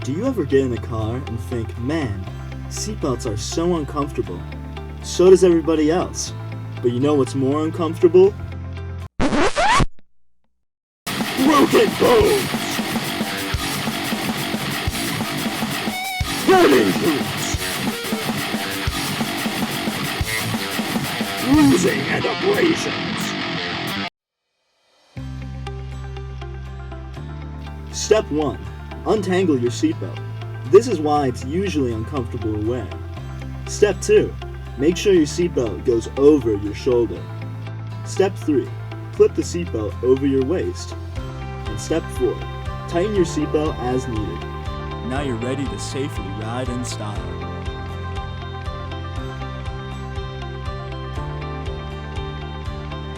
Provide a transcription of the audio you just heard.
Do you ever get in a car and think, man, seatbelts are so uncomfortable? So does everybody else. But you know what's more uncomfortable? Broken bones! Head injuries! Bruising and abrasions! Step 1. Untangle your seatbelt. This is why it's usually uncomfortable to wear. Step 2. Make sure your seatbelt goes over your shoulder. Step 3. Clip the seatbelt over your waist. And step 4. Tighten your seatbelt as needed. Now you're ready to safely ride in style.